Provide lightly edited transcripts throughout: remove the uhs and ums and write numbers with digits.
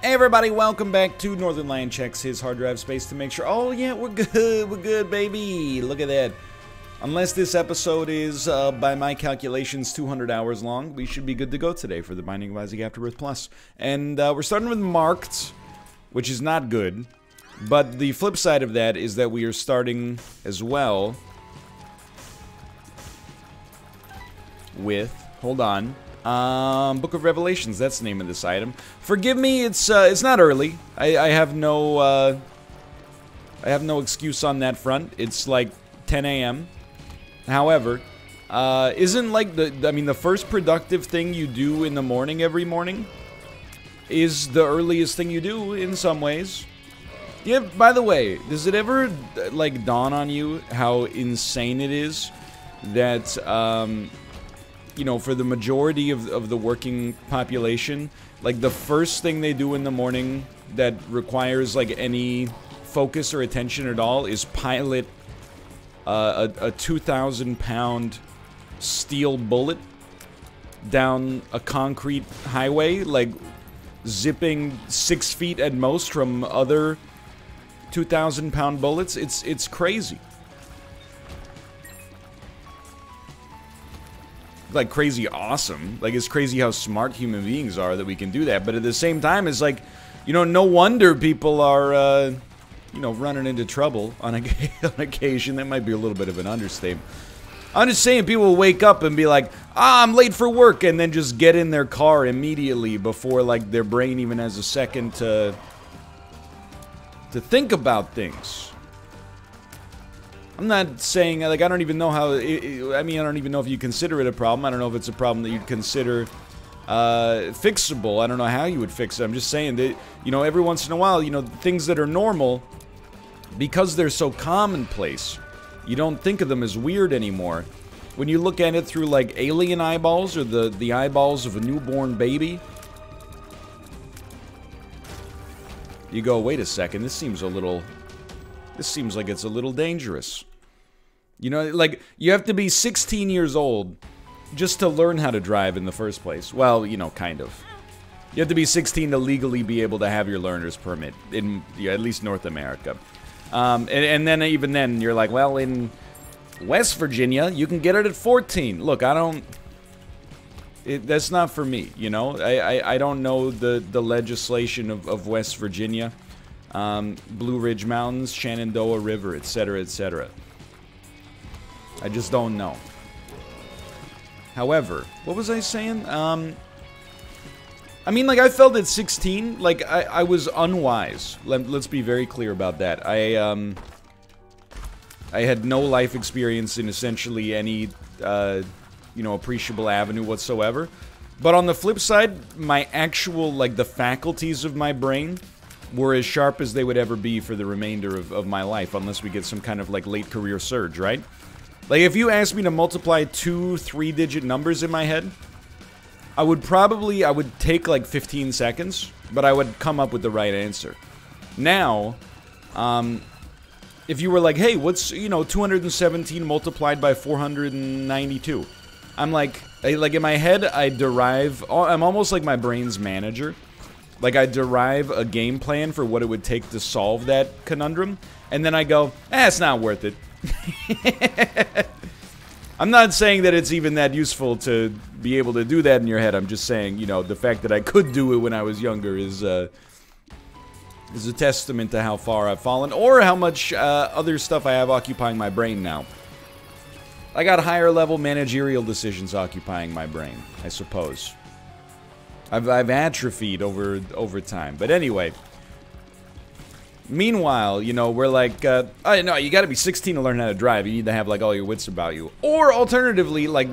Hey everybody, welcome back to Northernlion checks his hard drive space to make sure, oh yeah, we're good, baby. Look at that. Unless this episode is, by my calculations, 200 hours long, we should be good to go today for the Binding of Isaac Afterbirth Plus. And we're starting with marked, which is not good. But the flip side of that is that we are starting as well with, hold on, Book of Revelations, that's the name of this item. Forgive me, it's not early. I have no excuse on that front. It's like 10 a.m. However, isn't like the first productive thing you do in the morning every morning is the earliest thing you do in some ways. Yeah, by the way, does it ever, like, dawn on you how insane it is that, you know, for the majority of the working population, like, the first thing they do in the morning that requires, like, any focus or attention at all is pilot a 2,000-pound steel bullet down a concrete highway, like, zipping 6 feet at most from other 2,000-pound bullets. It's crazy. Like, crazy awesome. Like, it's crazy how smart human beings are that we can do that. But at the same time, it's like, you know, no wonder people are, you know, running into trouble on occasion. That might be a little bit of an understatement. I'm just saying, people will wake up and be like, I'm late for work, and then just get in their car immediately before, like, their brain even has a second to think about things. I'm not saying, like, I don't even know how, I mean, I don't even know if you consider it a problem. I don't know if it's a problem that you'd consider fixable. I don't know how you would fix it. I'm just saying that, you know, every once in a while, you know, things that are normal, because they're so commonplace, you don't think of them as weird anymore. When you look at it through, like, alien eyeballs or the eyeballs of a newborn baby, you go, wait a second, this seems like it's a little dangerous. You know, like, you have to be 16 years old just to learn how to drive in the first place. Well, you know, kind of. You have to be 16 to legally be able to have your learner's permit in, yeah, at least North America. And then, even then, you're like, well, in West Virginia, you can get it at 14. Look, I don't... that's not for me, you know? I don't know the legislation of West Virginia. Blue Ridge Mountains, Shenandoah River, etc., etc. I just don't know. However, what was I saying? I mean, like, I felt at 16, like, I was unwise. Let's be very clear about that. I had no life experience in essentially any, you know, appreciable avenue whatsoever. But on the flip side, my actual, like, the faculties of my brain were as sharp as they would ever be for the remainder of my life, unless we get some kind of, like, late career surge, right? Like, if you asked me to multiply 2 3-digit numbers in my head, I would take, like, 15 seconds, but I would come up with the right answer. Now, if you were like, hey, what's, you know, 217 multiplied by 492? I'm like, in my head, I derive, I'm almost like my brain's manager. Like, I derive a game plan for what it would take to solve that conundrum, and then I go, it's not worth it. I'm not saying that it's even that useful to be able to do that in your head. I'm just saying, you know, the fact that I could do it when I was younger is a testament to how far I've fallen, or how much other stuff I have occupying my brain now. I got higher level managerial decisions occupying my brain, I suppose. I've atrophied over time. But anyway, meanwhile, you know, we're like, oh, no, you gotta be 16 to learn how to drive. You need to have, like, all your wits about you. Or alternatively, like,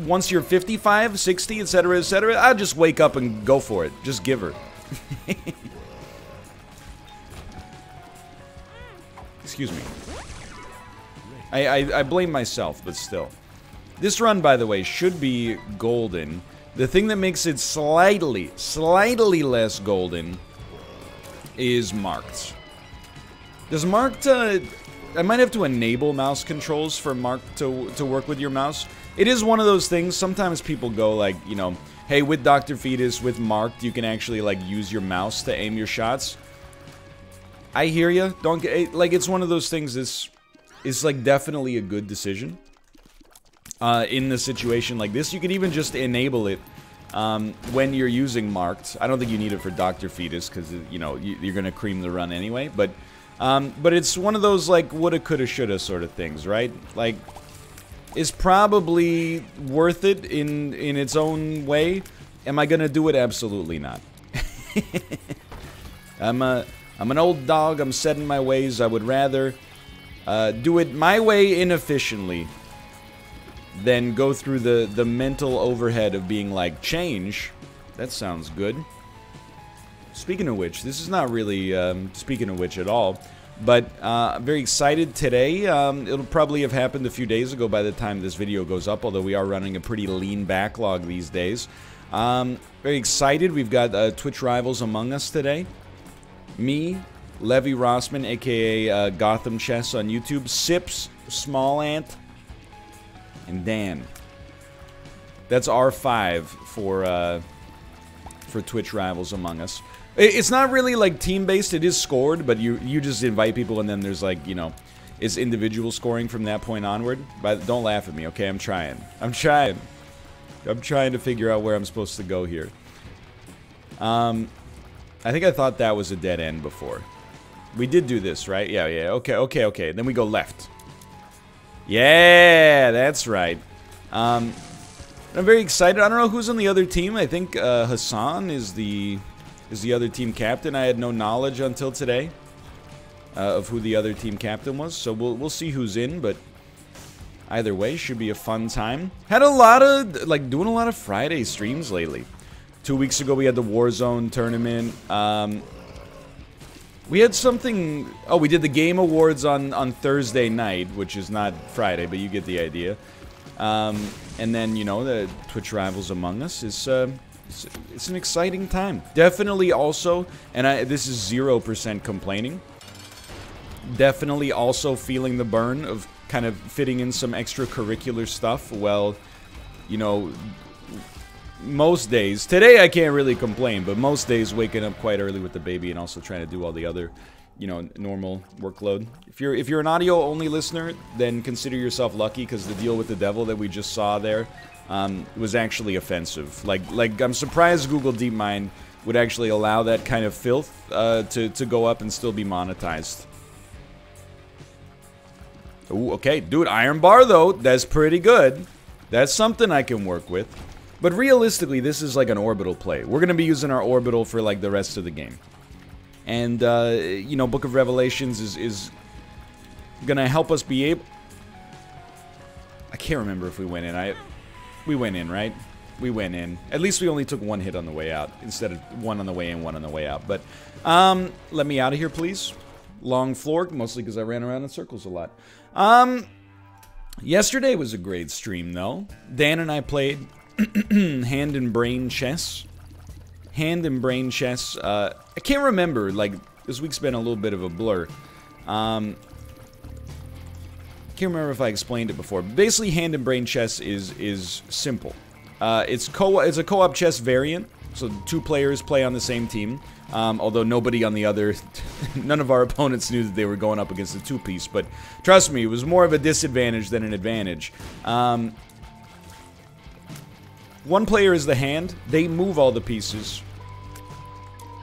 once you're 55, 60, etc., etc., I'll just wake up and go for it. Just give her. Excuse me. I blame myself, but still. This run, by the way, should be golden. The thing that makes it slightly less golden is marked. Does marked, I might have to enable mouse controls for marked to work with your mouse. It is one of those things, sometimes people go like, you know, hey, with Dr. Fetus, with Marked, you can actually, like, use your mouse to aim your shots. I hear you. Don't get, like, it's one of those things it's like, definitely a good decision. In the situation like this, you could even just enable it when you're using Marked. I don't think you need it for Dr. Fetus, because, you know, you're gonna cream the run anyway, but it's one of those, like, woulda, coulda, shoulda sort of things, right? Like, it's probably worth it in its own way. Am I gonna do it? Absolutely not. I'm an old dog. I'm set in my ways. I would rather do it my way inefficiently than go through the mental overhead of being like, change? That sounds good. Speaking of which, this is not really speaking of which at all, but I'm very excited today. It'll probably have happened a few days ago by the time this video goes up, although we are running a pretty lean backlog these days. Very excited. We've got Twitch Rivals Among Us today. Me, Levi Rossman, aka Gotham Chess on YouTube, Sips, Small Ant, and Dan. That's R5 for Twitch Rivals Among Us. It's not really like team-based, it is scored, but you just invite people and then there's, like, you know, it's individual scoring from that point onward. But don't laugh at me, okay? I'm trying to figure out where I'm supposed to go here. I think I thought that was a dead end before. We did do this, right? Yeah, okay. Then we go left. Yeah, that's right. I'm very excited. I don't know who's on the other team. I think Hassan is the other team captain. I had no knowledge until today of who the other team captain was. So we'll see who's in, but either way, should be a fun time. Had a lot of, like, doing a lot of Friday streams lately. 2 weeks ago, we had the Warzone tournament. We had something... Oh, we did the Game Awards on Thursday night, which is not Friday, but you get the idea. And then, you know, the Twitch Rivals Among Us is... it's an exciting time. Definitely also, and this is 0% complaining, definitely also feeling the burn of kind of fitting in some extracurricular stuff. Well, you know... Most days, today I can't really complain, but most days waking up quite early with the baby and also trying to do all the other, you know, normal workload. If you're an audio-only listener, then consider yourself lucky, because the deal with the devil that we just saw there was actually offensive. Like I'm surprised Google DeepMind would actually allow that kind of filth to go up and still be monetized. Ooh, okay, dude, Iron Bar though, that's pretty good. That's something I can work with. But realistically, this is like an orbital play. We're going to be using our orbital for, like, the rest of the game. And, you know, Book of Revelations is going to help us be able... I can't remember if we went in. We went in, right? We went in. At least we only took one hit on the way out, instead of one on the way in, one on the way out. But, let me out of here, please. Long floor, mostly because I ran around in circles a lot. Yesterday was a great stream, though. Dan and I played... Hand and Brain Chess. Hand and Brain Chess. I can't remember, like, this week's been a little bit of a blur. Can't remember if I explained it before. But basically, Hand and Brain Chess is simple. It's a co-op chess variant, so 2 players play on the same team. Although nobody on the other, none of our opponents knew that they were going up against a 2-piece. But trust me, it was more of a disadvantage than an advantage. One player is the hand. They move all the pieces.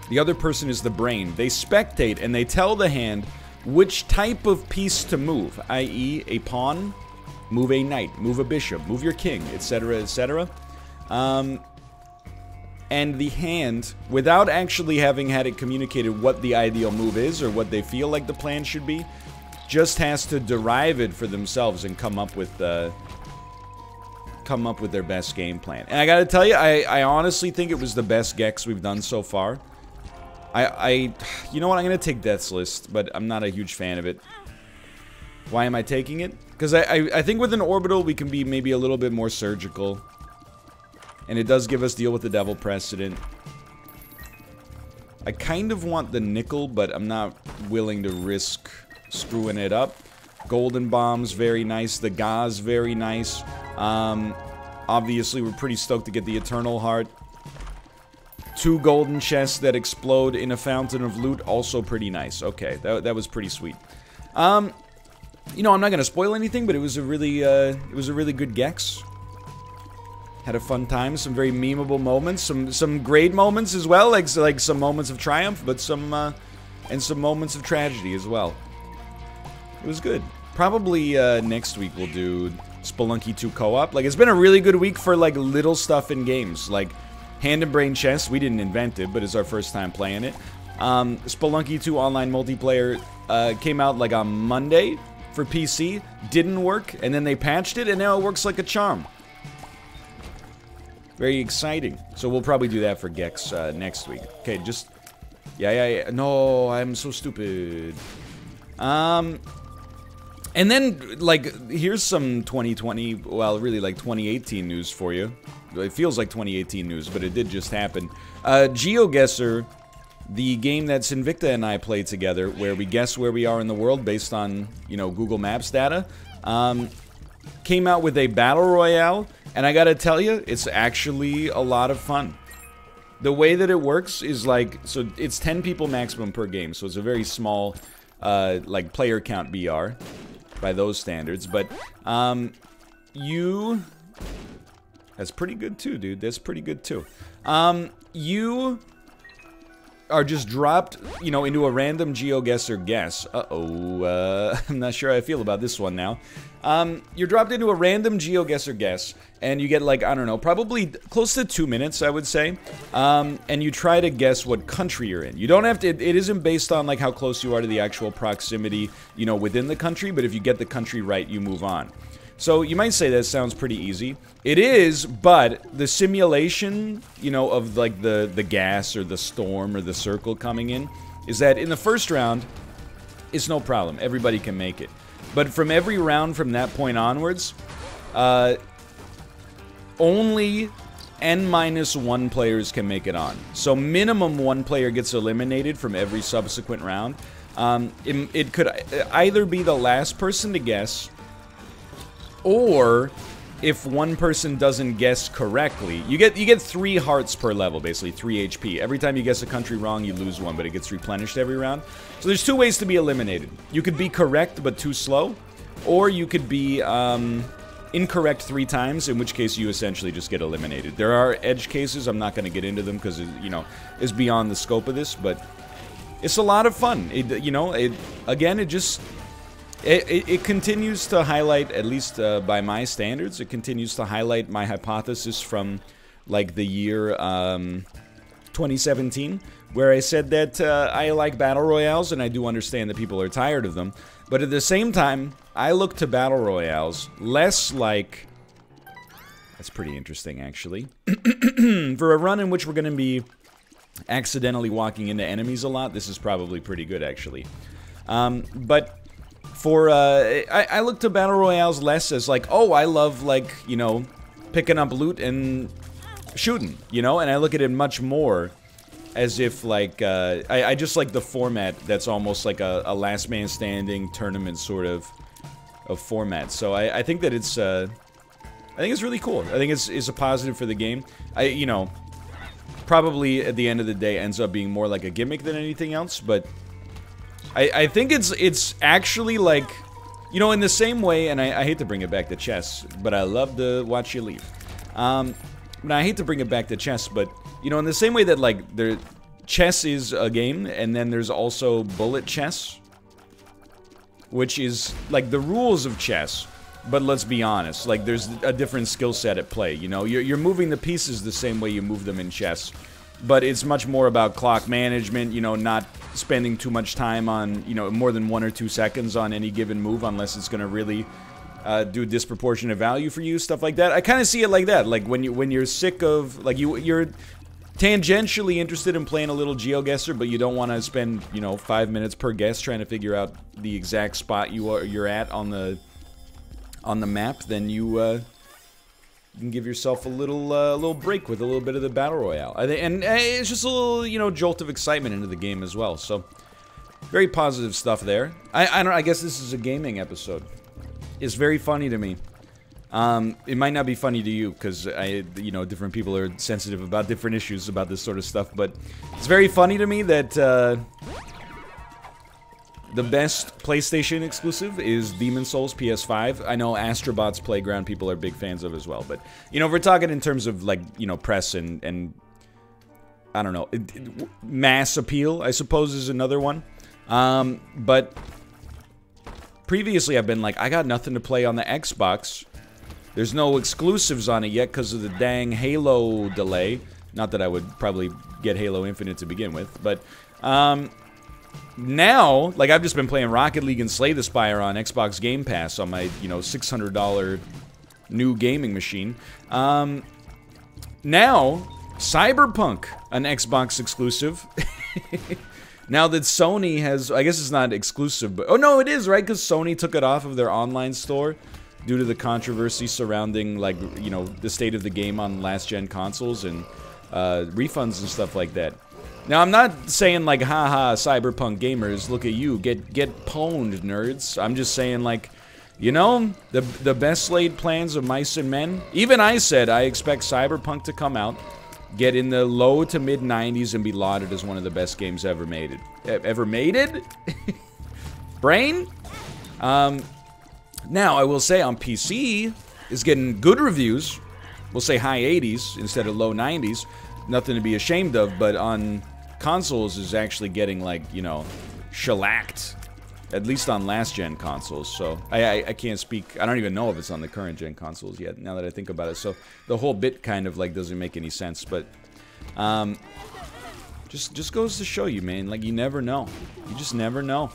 The other person is the brain. They spectate and they tell the hand which type of piece to move, i.e. a pawn, move a knight, move a bishop, move your king, etc., etc. And the hand, without actually having had it communicated what the ideal move is or what they feel like the plan should be, just has to derive it for themselves and come up with their best game plan. And I gotta tell you, I honestly think it was the best Gex we've done so far. You know what, I'm gonna take Death's List, but I'm not a huge fan of it. Why am I taking it? Because I think with an orbital we can be maybe a little bit more surgical. And it does give us deal with the devil precedent. I kind of want the nickel, but I'm not willing to risk screwing it up. Golden Bomb's very nice. The Gauze, very nice. Obviously, we're pretty stoked to get the Eternal Heart. 2 golden chests that explode in a fountain of loot, also pretty nice. Okay, that was pretty sweet. You know, I'm not gonna spoil anything, but it was a really good Gex. Had a fun time, some very memeable moments, some great moments as well, like some moments of triumph, but and some moments of tragedy as well. It was good. Probably next week we'll do Spelunky 2 co-op. Like, it's been a really good week for like little stuff in games, like Hand and Brain Chess. We didn't invent it, but it's our first time playing it. Spelunky 2 online multiplayer came out like on Monday for PC, didn't work, and then they patched it, and now it works like a charm. Very exciting. So we'll probably do that for Gex next week. Okay, just... Yeah. No, I'm so stupid. And then, like, here's some 2020, well, really like 2018 news for you. It feels like 2018 news, but it did just happen. GeoGuessr, the game that Invicta and I play together, where we guess where we are in the world based on, you know, Google Maps data, came out with a battle royale, and I gotta tell you, it's actually a lot of fun. The way that it works is like, so it's 10 people maximum per game, so it's a very small, like, player count BR by those standards, but, that's pretty good too, dude. That's pretty good too. You are just dropped, you know, into a random GeoGuessr guess. I'm not sure how I feel about this one now. You're dropped into a random GeoGuessr guess, and you get, like, I don't know, probably close to 2 minutes, I would say. And you try to guess what country you're in. You don't have to, it isn't based on, like, how close you are to the actual proximity, you know, within the country, but if you get the country right, you move on. So you might say that sounds pretty easy. It is, but the simulation, you know, of like the gas or the storm or the circle coming in, is that in the first round, it's no problem. Everybody can make it. But from every round from that point onwards, only N-1 players can make it on. So minimum 1 player gets eliminated from every subsequent round. It could either be the last person to guess, or if one person doesn't guess correctly, you get 3 hearts per level, basically 3 HP. Every time you guess a country wrong, you lose 1, but it gets replenished every round. So there's 2 ways to be eliminated. You could be correct but too slow, or you could be incorrect 3 times, in which case you essentially just get eliminated. There are edge cases. I'm not going to get into them because it, you know, is beyond the scope of this, but it's a lot of fun. It continues to highlight, at least by my standards, it continues to highlight my hypothesis from, like, the year 2017, where I said that I like battle royales, and I do understand that people are tired of them. But at the same time, I look to battle royales less like... That's pretty interesting, actually. For a run in which we're going to be accidentally walking into enemies a lot, this is probably pretty good, actually. But... I look to battle royales less as like, oh, I love, like, you know, picking up loot and shooting, you know? And I look at it much more as if, like, I just like the format that's almost like a last man standing tournament sort of format. So I think that it's, I think it's really cool. I think it's a positive for the game. You know, probably at the end of the day ends up being more like a gimmick than anything else, but... I think it's actually like, you know, in the same way, and I hate to bring it back to chess, but I love to watch you leave. But I hate to bring it back to chess, but, you know, in the same way that, like, chess is a game, and then there's also bullet chess, which is, like, the rules of chess, but let's be honest, like, there's a different skill set at play, you know? You're moving the pieces the same way you move them in chess. But it's much more about clock management, you know, not spending too much time on, you know, more than 1 or 2 seconds on any given move unless it's going to really do disproportionate value for you, stuff like that. I kind of see it like that, like when you're sick of, like, you're tangentially interested in playing a little GeoGuessr, but you don't want to spend, you know, 5 minutes per guess trying to figure out the exact spot you're at on the map, then you can give yourself a little break with a little bit of the battle royale. And it's just a little, you know, jolt of excitement into the game as well. So, very positive stuff there. I guess this is a gaming episode. It's very funny to me It might not be funny to you because different people are sensitive about different issues about this sort of stuff, but it's very funny to me that the best PlayStation exclusive is Demon's Souls PS5. I know Astrobot's Playground people are big fans of as well, but if we're talking in terms of like press and I don't know, mass appeal, I suppose is another one. But previously I've been like, I got nothing to play on the Xbox. There's no exclusives on it yet because of the dang Halo delay. Not that I would probably get Halo Infinite to begin with, but now, like, I've just been playing Rocket League and Slay the Spire on Xbox Game Pass on my, $600 new gaming machine. Now, Cyberpunk, an Xbox exclusive. Now that Sony has, I guess it's not exclusive, but, oh no, it is, right? Because Sony took it off of their online store due to the controversy surrounding, like, the state of the game on last-gen consoles and refunds and stuff like that. Now, I'm not saying, like, haha, Cyberpunk gamers, look at you, get pwned, nerds. I'm just saying, like, the best laid plans of mice and men. Even I said I expect Cyberpunk to come out, get in the low to mid 90s, and be lauded as one of the best games ever made. Ever made? Brain? Now, I will say on PC, is getting good reviews. We'll say high 80s instead of low 90s. Nothing to be ashamed of, but on consoles is actually getting, like, shellacked. At least on last-gen consoles, so I can't speak. I don't even know if it's on the current-gen consoles yet, now that I think about it. So the whole bit kind of, like, doesn't make any sense, but just goes to show you, man, like, you never know. You just never know.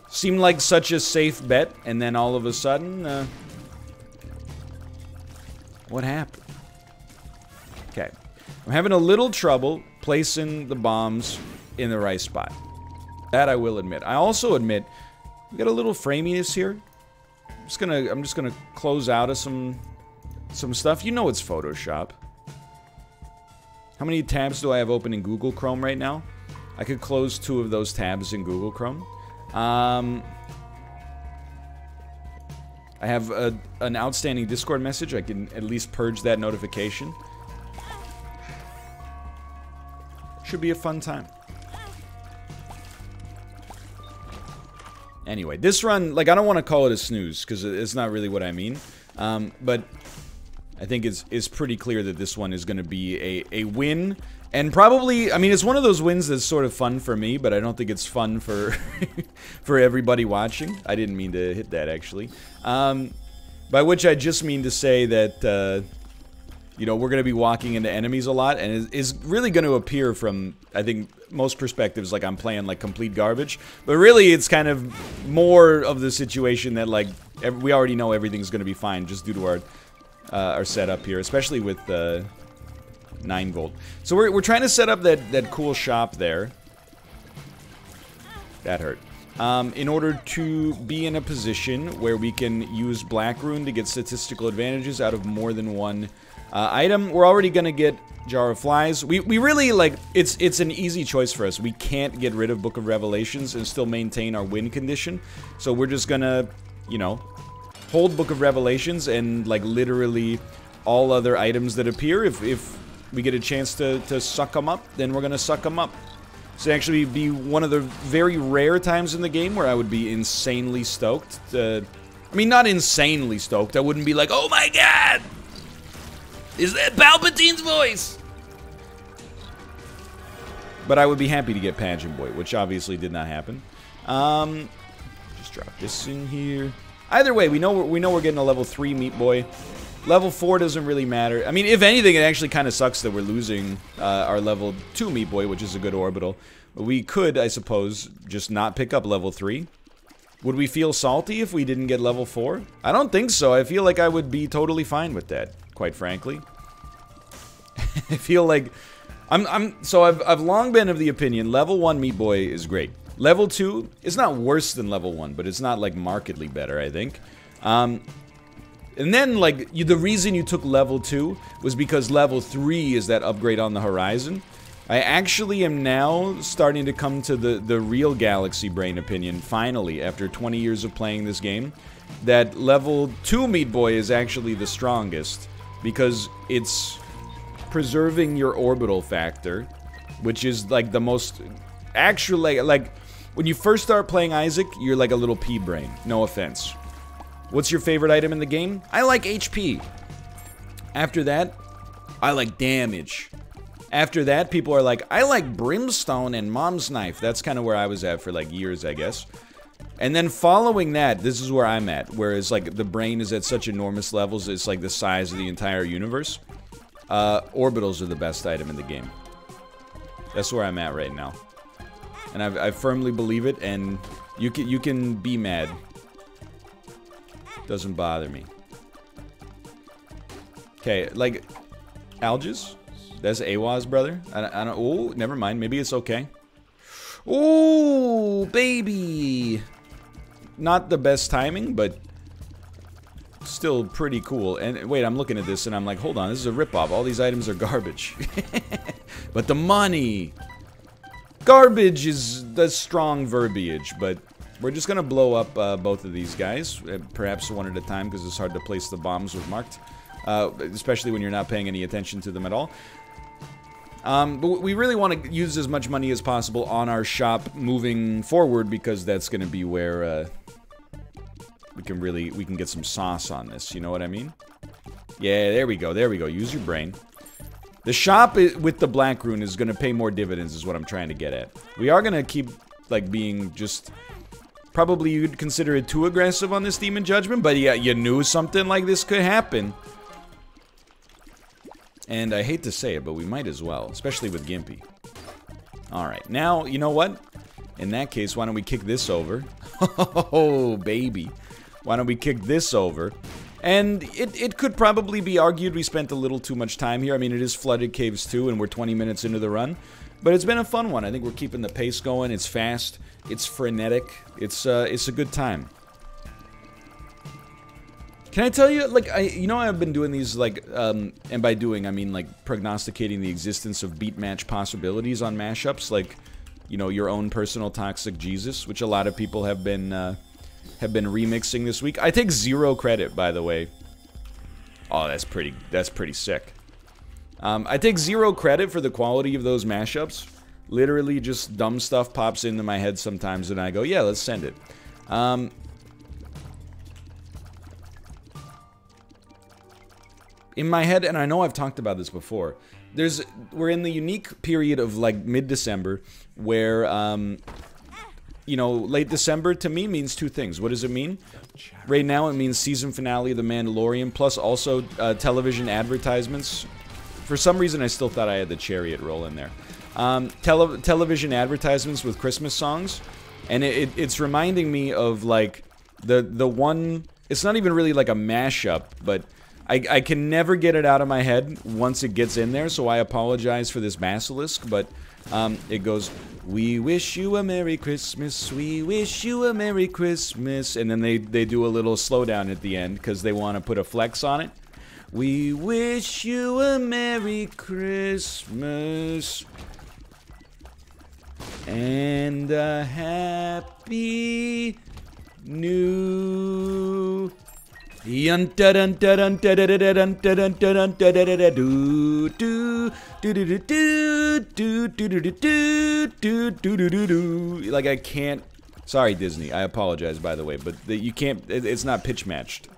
Seemed like such a safe bet, and then all of a sudden, what happened? Okay. I'm having a little trouble placing the bombs in the right spot. That I will admit. I also admit we got a little framiness here. I'm just gonna close out of some stuff. You know it's Photoshop. How many tabs do I have open in Google Chrome right now? I could close 2 of those tabs in Google Chrome. I have an outstanding Discord message. I can at least purge that notification. Should be a fun time. Anyway, this run, like, I don't want to call it a snooze, because it's not really what I mean. But I think it's pretty clear that this one is going to be a win. And probably, I mean, it's one of those wins that's sort of fun for me, but I don't think it's fun for for everybody watching. I didn't mean to hit that, actually. By which I just mean to say that, we're going to be walking into enemies a lot, and it's really going to appear from, I think, most perspectives like I'm playing, like, complete garbage. But really, it's kind of more of the situation that, like, we already know everything's going to be fine just due to our setup here, especially with 9 gold. So we're trying to set up that cool shop there. That hurt. In order to be in a position where we can use Black Rune to get statistical advantages out of more than one item. We're already gonna get Jar of Flies. We really, like, it's an easy choice for us. We can't get rid of Book of Revelations and still maintain our win condition. So we're just gonna, hold Book of Revelations and, like, literally all other items that appear. If we get a chance to suck them up, then we're gonna suck them up. So actually be one of the very rare times in the game where I would be insanely stoked. I mean, not insanely stoked. I wouldn't be like, oh my god! Is that Palpatine's voice? But I would be happy to get Pageant Boy, which obviously did not happen. Just drop this in here. Either way, we know we're getting a level 3 Meat Boy. Level 4 doesn't really matter. I mean, if anything, it actually kind of sucks that we're losing our level 2 Meat Boy, which is a good orbital. We could, I suppose, just not pick up level 3. Would we feel salty if we didn't get level 4? I don't think so. I feel like I would be totally fine with that, quite frankly. I feel like so I've long been of the opinion level 1 Meat Boy is great. Level 2 is not worse than level 1, but it's not, like, markedly better, I think. And then, like, the reason you took level 2 was because level 3 is that upgrade on the horizon. I actually am now starting to come to the real Galaxy Brain opinion, finally, after 20 years of playing this game, that level 2 Meat Boy is actually the strongest, because it's preserving your orbital factor, which is like the most... Actually, like, when you first start playing Isaac, you're like a little pea brain, no offense. What's your favorite item in the game? I like HP. After that, I like damage. After that, people are like, I like brimstone and mom's knife. That's kind of where I was at for like years, I guess. And then following that, this is where I'm at. Whereas like the brain is at such enormous levels, it's like the size of the entire universe. Orbitals are the best item in the game. That's where I'm at right now. And I firmly believe it, and you can be mad. Doesn't bother me. Okay, like, Algis? That's Awaz, brother. I don't. Oh, never mind. Maybe it's okay. Oh, baby. Not the best timing, but still pretty cool. And wait, I'm looking at this and I'm like, hold on, this is a ripoff. All these items are garbage. But the money. Garbage is the strong verbiage, but we're just gonna blow up both of these guys, perhaps one at a time, because it's hard to place the bombs with marked, especially when you're not paying any attention to them at all. But we really want to use as much money as possible on our shop moving forward, because that's going to be where we can get some sauce on this. You know what I mean? Yeah, there we go. There we go. Use your brain. The shop with the Black Rune is going to pay more dividends, is what I'm trying to get at. We are going to keep like being just probably you'd consider it too aggressive on this Demon Judgment, but yeah, you knew something like this could happen. And I hate to say it, but we might as well, especially with Gimpy. Alright, now, you know what? In that case, why don't we kick this over? Oh, baby. Why don't we kick this over? And it could probably be argued we spent a little too much time here. I mean, it is Flooded Caves 2, and we're 20 minutes into the run. But it's been a fun one. I think we're keeping the pace going. It's fast. It's frenetic. It's a good time. Can I tell you, like, you know, I've been doing these, like, and by doing, I mean, like, prognosticating the existence of beat match possibilities on mashups, like, you know, your own personal Toxic Jesus, which a lot of people have been remixing this week. I take 0 credit, by the way. Oh, that's pretty sick. I take 0 credit for the quality of those mashups. Literally, just dumb stuff pops into my head sometimes, and I go, yeah, let's send it. In my head, and I know I've talked about this before, we're in the unique period of like mid-December where, you know, late December to me means 2 things. What does it mean? Right now it means season finale of The Mandalorian, plus also television advertisements. For some reason I still thought I had the Chariot roll in there. Television advertisements with Christmas songs, and it's reminding me of like the one, it's not even really like a mashup, but I can never get it out of my head once it gets in there, so I apologize for this basilisk, but it goes, we wish you a Merry Christmas, we wish you a Merry Christmas, and then they do a little slowdown at the end, because they want to put a flex on it. We wish you a Merry Christmas and a Happy New... Like I can't. Sorry, Disney. I apologize, by the way, but you can't. It's not pitch matched.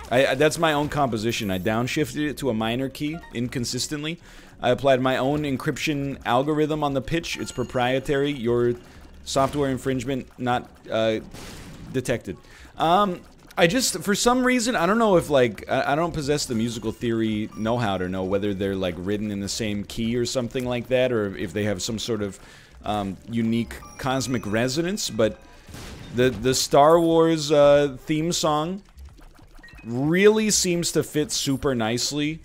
That's my own composition. I downshifted it to a minor key inconsistently. I applied my own encryption algorithm on the pitch. It's proprietary. Your software infringement not detected. I just, for some reason, I don't know if, like, I don't possess the musical theory know-how to know whether they're, like, written in the same key or something like that, or if they have some sort of unique cosmic resonance, but the Star Wars theme song really seems to fit super nicely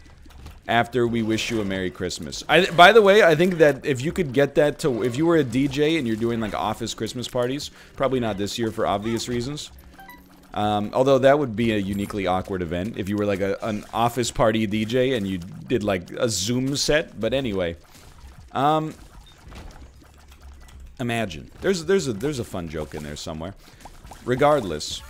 after We Wish You a Merry Christmas. By the way, I think that if you could get that to, if you were a DJ and you're doing, like, office Christmas parties, probably not this year for obvious reasons, although that would be a uniquely awkward event if you were like an office party DJ and you did like a Zoom set, but anyway. Imagine. There's a fun joke in there somewhere. Regardless,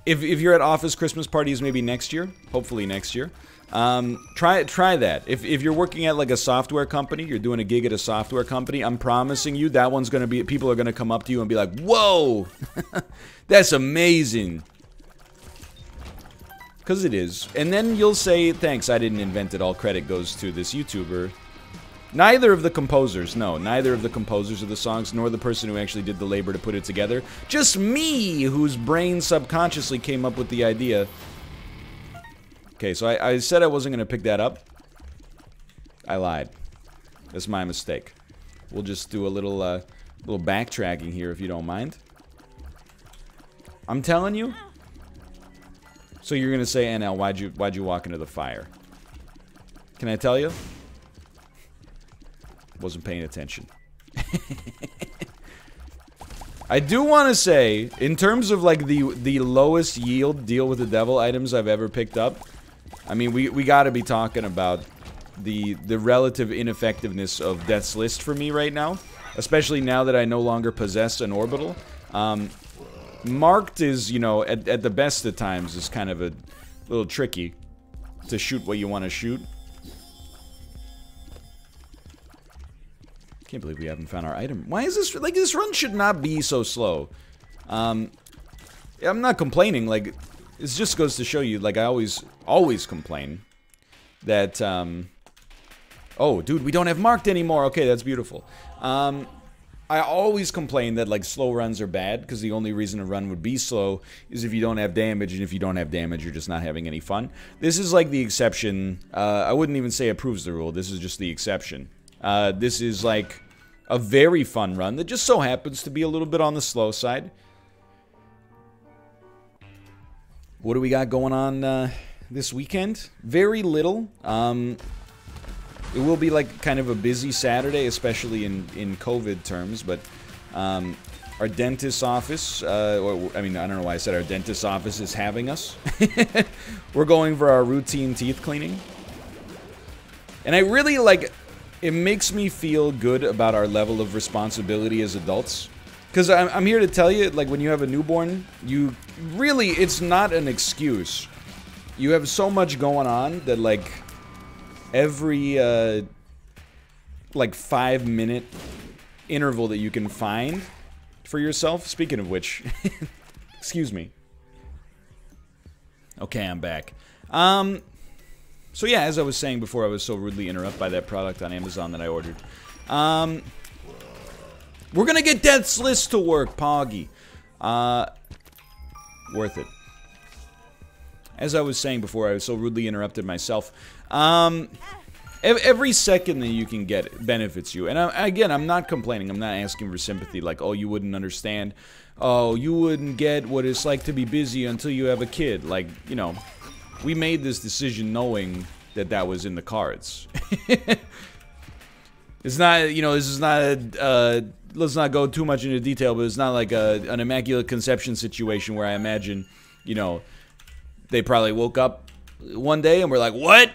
if you're at office Christmas parties maybe next year, hopefully next year, try that. If you're working at like a software company, you're doing a gig at a software company, I'm promising you that one's gonna be, people are gonna come up to you and be like, whoa, that's amazing. Because it is. And then you'll say, thanks, I didn't invent it, all credit goes to this YouTuber. Neither of the composers, no, neither of the composers of the songs, nor the person who actually did the labor to put it together. Just me, whose brain subconsciously came up with the idea. Okay, so I said I wasn't going to pick that up. I lied. That's my mistake. We'll just do a little backtracking here, if you don't mind. I'm telling you. So you're going to say, NL, why'd you walk into the fire? Can I tell you? Wasn't paying attention. I do want to say, in terms of like the lowest yield deal with the devil items I've ever picked up, I mean we got to be talking about the relative ineffectiveness of Death's List for me right now, especially now that I no longer possess an orbital. Marked is, you know, at the best of times is kind of a little tricky to shoot what you want to shoot. Can't believe we haven't found our item. Why is this, like, this run should not be so slow. I'm not complaining, like, it just goes to show you, like, I always complain that, oh, dude, we don't have marked anymore. Okay, that's beautiful. I always complain that, like, slow runs are bad, because the only reason a run would be slow is if you don't have damage, and if you don't have damage, you're just not having any fun. This is, like, the exception. I wouldn't even say it proves the rule. This is just the exception. This is like a very fun run that just so happens to be a little bit on the slow side. What do we got going on this weekend? Very little. It will be like kind of a busy Saturday, especially in COVID terms, but our dentist's office, or, I mean, I don't know why I said our dentist's office is having us. We're going for our routine teeth cleaning. And I really like... It makes me feel good about our level of responsibility as adults. Because I'm here to tell you, like, when you have a newborn, you really, it's not an excuse. You have so much going on that, like, every, like, 5-minute interval that you can find for yourself. Speaking of which, excuse me. Okay, I'm back. So yeah, as I was saying before, I was so rudely interrupted by that product on Amazon that I ordered. We're gonna get Death's List to work, Poggy. Worth it. As I was saying before, I was so rudely interrupted myself. Every second that you can get benefits you. And again, I'm not complaining. I'm not asking for sympathy like, oh, you wouldn't understand. Oh, you wouldn't get what it's like to be busy until you have a kid. Like, you know... We made this decision knowing that that was in the cards. It's not, you know, this is not a, let's not go too much into detail, but it's not like an immaculate conception situation where I imagine, you know, they probably woke up one day and were like, what?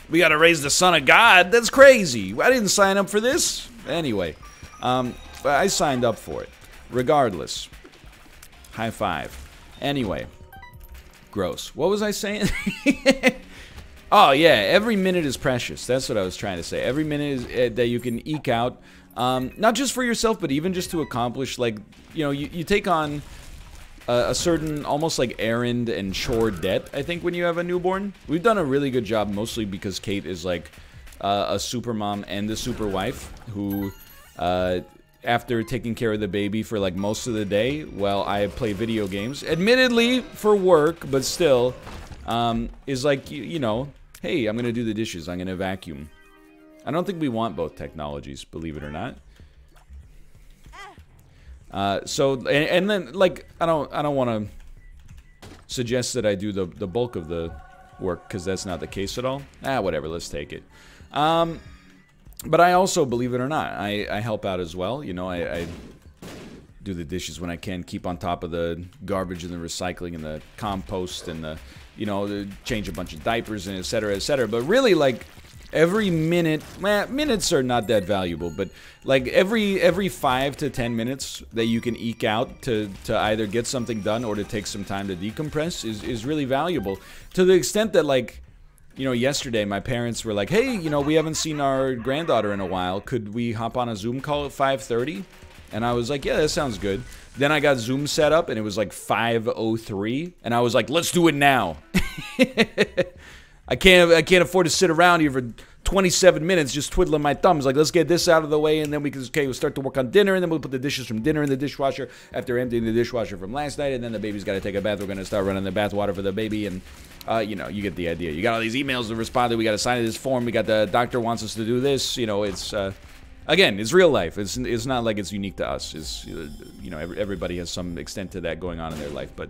We gotta raise the son of God? That's crazy. I didn't sign up for this. Anyway, I signed up for it. Regardless. High five. Anyway. Gross. What was I saying? Oh, yeah. Every minute is precious. That's what I was trying to say. Every minute is, that you can eke out, not just for yourself, but even just to accomplish, like, you know, you take on a certain almost like errand and chore debt, I think, when you have a newborn. We've done a really good job, mostly because Kate is, like, a super mom and a super wife who... after taking care of the baby for like most of the day while I play video games, admittedly for work, but still, is like, you know, hey, I'm gonna do the dishes, I'm gonna vacuum. I don't think we want both technologies, believe it or not. And then, like, I don't want to suggest that I do the bulk of the work, because that's not the case at all. Whatever, let's take it. But I also, believe it or not, I help out as well. You know, I do the dishes when I can, keep on top of the garbage and the recycling and the compost and the, you know, change a bunch of diapers and et cetera, et cetera. But really, like, every minute, well, minutes are not that valuable, but like every 5 to 10 minutes that you can eke out to either get something done or to take some time to decompress is really valuable, to the extent that, like, you know, yesterday my parents were like, hey, you know, we haven't seen our granddaughter in a while, could we hop on a Zoom call at 5:30? And I was like, yeah, that sounds good. Then I got Zoom set up and it was like 5:03, and I was like, let's do it now. I can't afford to sit around here for 27 minutes just twiddling my thumbs. Like, let's get this out of the way, and then we'll start to work on dinner, and then we'll put the dishes from dinner in the dishwasher after emptying the dishwasher from last night, and then the baby's got to take a bath. We're going to start running the bath water for the baby, and, you know, you get the idea. You got all these emails to respond to. We got to sign this form. We got the doctor wants us to do this. You know, it's, again, it's real life. It's not like it's unique to us. It's, you know, everybody has some extent to that going on in their life, but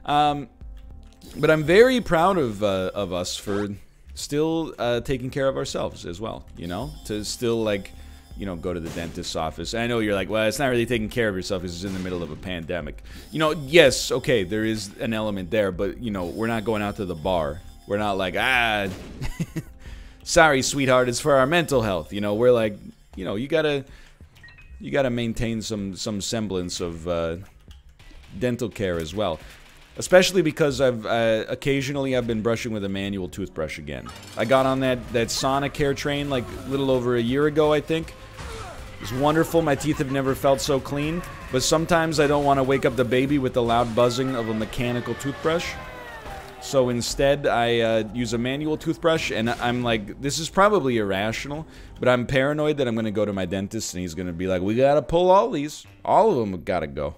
I'm very proud of us for still taking care of ourselves as well, you know? To still, like, you know, go to the dentist's office. And I know you're like, well, it's not really taking care of yourself, it's in the middle of a pandemic. You know, yes, okay, there is an element there, but, you know, we're not going out to the bar. We're not like, sorry, sweetheart, it's for our mental health. You know, we're like, you know, you gotta maintain some semblance of dental care as well. Especially because occasionally I've been brushing with a manual toothbrush again. I got on that Sonicare train like a little over a year ago, I think. It's wonderful. My teeth have never felt so clean. But sometimes I don't want to wake up the baby with the loud buzzing of a mechanical toothbrush. So instead, I use a manual toothbrush, and I'm like, this is probably irrational, but I'm paranoid that I'm going to go to my dentist and he's going to be like, we got to pull all these. All of them have got to go.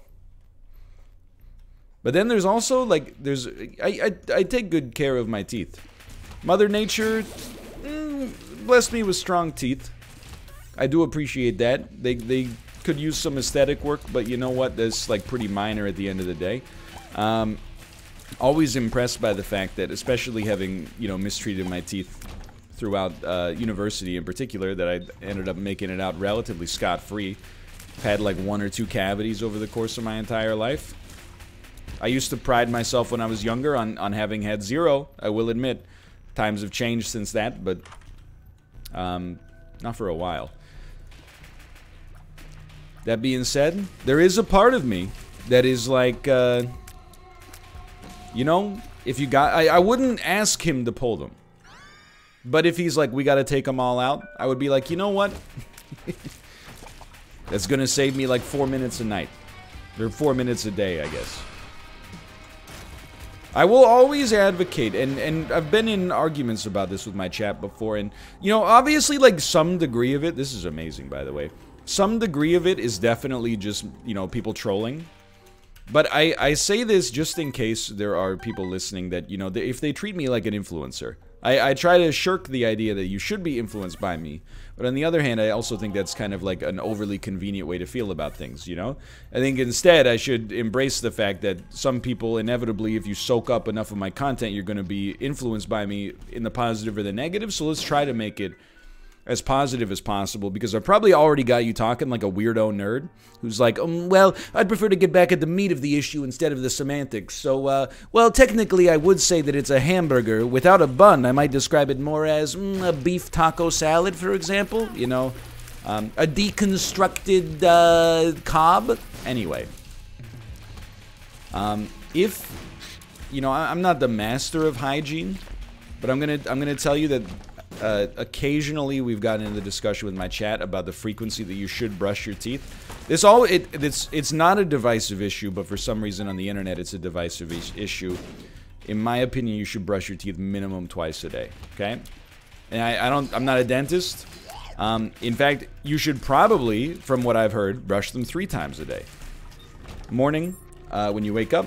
But then there's also, like, I take good care of my teeth. Mother Nature blessed me with strong teeth. I do appreciate that. They could use some aesthetic work, but you know what? That's, like, pretty minor at the end of the day. Always impressed by the fact that, especially having, you know, mistreated my teeth throughout university in particular, that I ended up making it out relatively scot-free. Had, like, 1 or 2 cavities over the course of my entire life. I used to pride myself when I was younger on having had 0, I will admit. Times have changed since that, but not for a while. That being said, there is a part of me that is like, you know, if you got... I wouldn't ask him to pull them. But if he's like, we gotta take them all out, I would be like, you know what? That's gonna save me like 4 minutes a night. Or 4 minutes a day, I guess. I will always advocate, and I've been in arguments about this with my chat before, and, you know, obviously, like, some degree of it, this is amazing, by the way, some degree of it is definitely just, you know, people trolling, but I say this just in case there are people listening that, you know, if they treat me like an influencer. I try to shirk the idea that you should be influenced by me, but on the other hand, I also think that's kind of like an overly convenient way to feel about things, you know? I think instead I should embrace the fact that some people, inevitably, if you soak up enough of my content, you're going to be influenced by me in the positive or the negative, so let's try to make it as positive as possible, because I've probably already got you talking like a weirdo nerd who's like, well, I'd prefer to get back at the meat of the issue instead of the semantics. So, well, technically I would say that it's a hamburger without a bun. I might describe it more as a beef taco salad, for example. You know, a deconstructed Cobb. Anyway, if, you know, I'm not the master of hygiene, but I'm gonna tell you that occasionally we've gotten into the discussion with my chat about the frequency that you should brush your teeth. It's not a divisive issue, but for some reason on the internet it's a divisive issue. In my opinion, you should brush your teeth minimum twice a day, okay? And I'm not a dentist. In fact, you should probably, from what I've heard, brush them 3 times a day. Morning, when you wake up,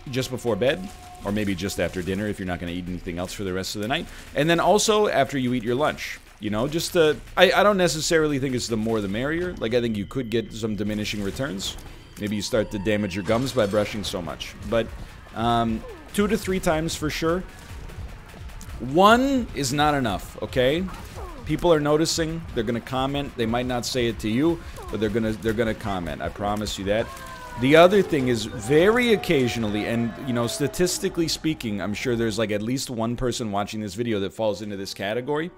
just before bed, or maybe just after dinner if you're not going to eat anything else for the rest of the night. And then also after you eat your lunch. You know, just I don't necessarily think it's the more the merrier. Like, I think you could get some diminishing returns. Maybe you start to damage your gums by brushing so much. But 2 to 3 times for sure. 1 is not enough, okay? People are noticing. They're going to comment. They might not say it to you, but they're gonna comment. I promise you that. The other thing is, very occasionally, and, you know, statistically speaking, I'm sure there's like at least one person watching this video that falls into this category.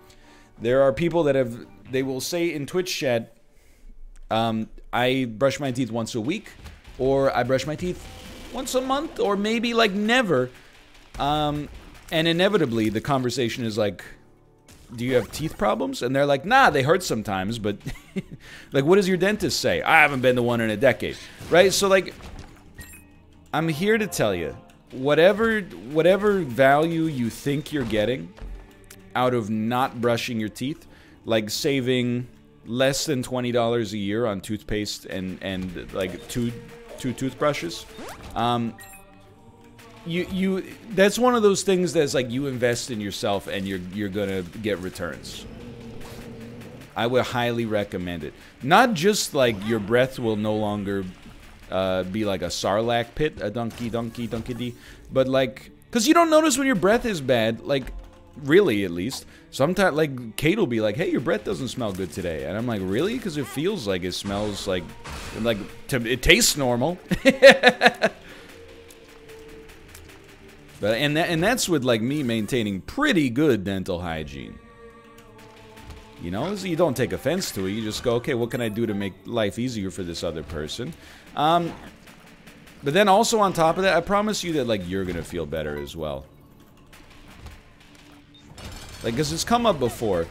There are people that they will say in Twitch chat, I brush my teeth once a week, or I brush my teeth once a month, or maybe like never. And inevitably, the conversation is like, do you have teeth problems? And they're like, nah, they hurt sometimes, but like, what does your dentist say? I haven't been to one in a decade, right? So like, I'm here to tell you, whatever value you think you're getting out of not brushing your teeth, like saving less than $20 a year on toothpaste and like two toothbrushes, that's one of those things that's like you invest in yourself and you're gonna get returns. I would highly recommend it. Not just like your breath will no longer be like a sarlacc pit, a donkey dee, but like, because you don't notice when your breath is bad, like, really at least. Sometimes like Kate will be like, hey, your breath doesn't smell good today, and I'm like, really? Because it feels like it smells like it tastes normal. But and that's with like me maintaining pretty good dental hygiene. You know, so you don't take offense to it. You just go, okay, what can I do to make life easier for this other person? But then also on top of that, I promise you that like you're gonna feel better as well. Like, because it's come up before.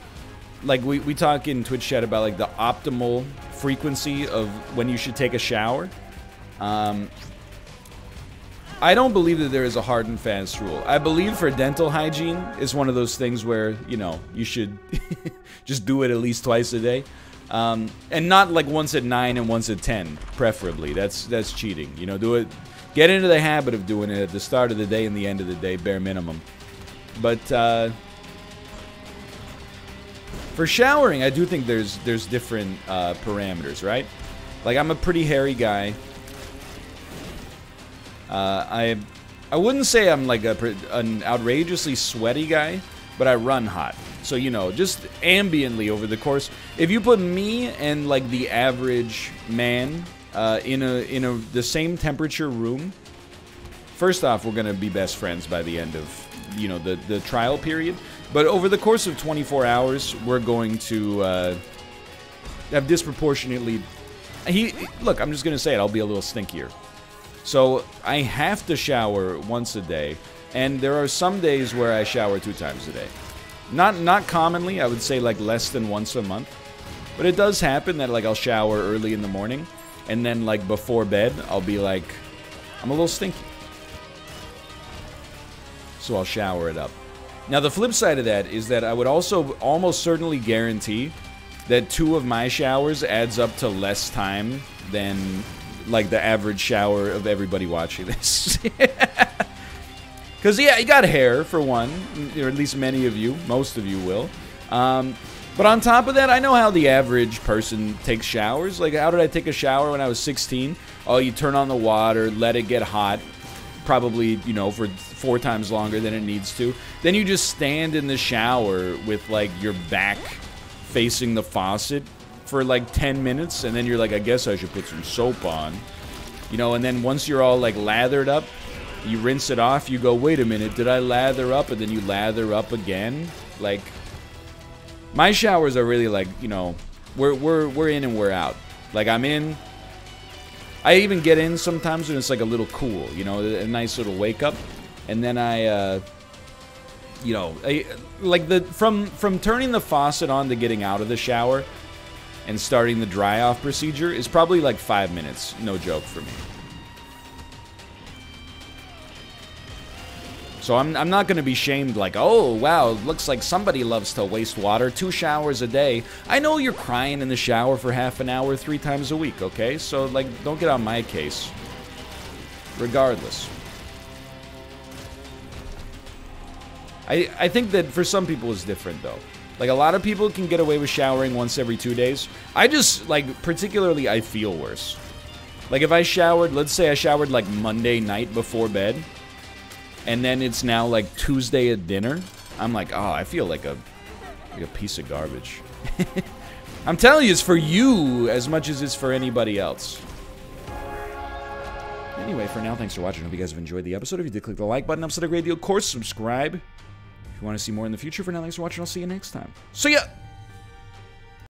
Like, we talk in Twitch chat about, like, the optimal frequency of when you should take a shower. I don't believe that there is a hard and fast rule. I believe for dental hygiene, it's one of those things where, you know, you should just do it at least twice a day. And not, like, once at 9 and once at 10, preferably. That's cheating. You know, do it. Get into the habit of doing it at the start of the day and the end of the day, bare minimum. But, for showering, I do think there's different parameters, right? Like, I'm a pretty hairy guy. I wouldn't say I'm like an outrageously sweaty guy, but I run hot. So, you know, just ambiently over the course, if you put me and like the average man in the same temperature room, first off, we're gonna be best friends by the end of, you know, the trial period. But over the course of 24 hours, we're going to have disproportionately... Look, I'm just going to say it, I'll be a little stinkier. So, I have to shower once a day, and there are some days where I shower 2 times a day. Not commonly, I would say like less than once a month. But it does happen that like I'll shower early in the morning, and then like before bed, I'll be like, I'm a little stinky. So I'll shower it up. Now, the flip side of that is that I would also almost certainly guarantee that 2 of my showers adds up to less time than, like, the average shower of everybody watching this. Because, yeah, you got hair, for one, or at least many of you, most of you will. But on top of that, I know how the average person takes showers. Like, how did I take a shower when I was 16? Oh, you turn on the water, let it get hot. Probably, you know, for 4 times longer than it needs to. Then you just stand in the shower with, like, your back facing the faucet for, like, 10 minutes. And then you're like, I guess I should put some soap on. You know, and then once you're all, like, lathered up, you rinse it off. You go, wait a minute, did I lather up? And then you lather up again. Like, my showers are really, like, you know, we're in and we're out. Like, I'm in... I even get in sometimes when it's like a little cool, you know, a nice little wake up, and then I, you know, like from turning the faucet on to getting out of the shower, and starting the dry off procedure is probably like 5 minutes, no joke for me. So I'm not going to be shamed like, oh, wow, looks like somebody loves to waste water. 2 showers a day. I know you're crying in the shower for half an hour 3 times a week, okay? So, like, don't get on my case. Regardless. I think that for some people it's different, though. Like, a lot of people can get away with showering once every 2 days. I just, like, particularly, I feel worse. Like, if I showered, let's say I showered, like, Monday night before bed, and then it's now like Tuesday at dinner, I'm like, oh, I feel like a piece of garbage. I'm telling you, it's for you as much as it's for anybody else. Anyway, for now, thanks for watching. I hope you guys have enjoyed the episode. If you did, click the like button. Upset a great deal. Of course, subscribe if you want to see more in the future. For now, thanks for watching. I'll see you next time. See ya!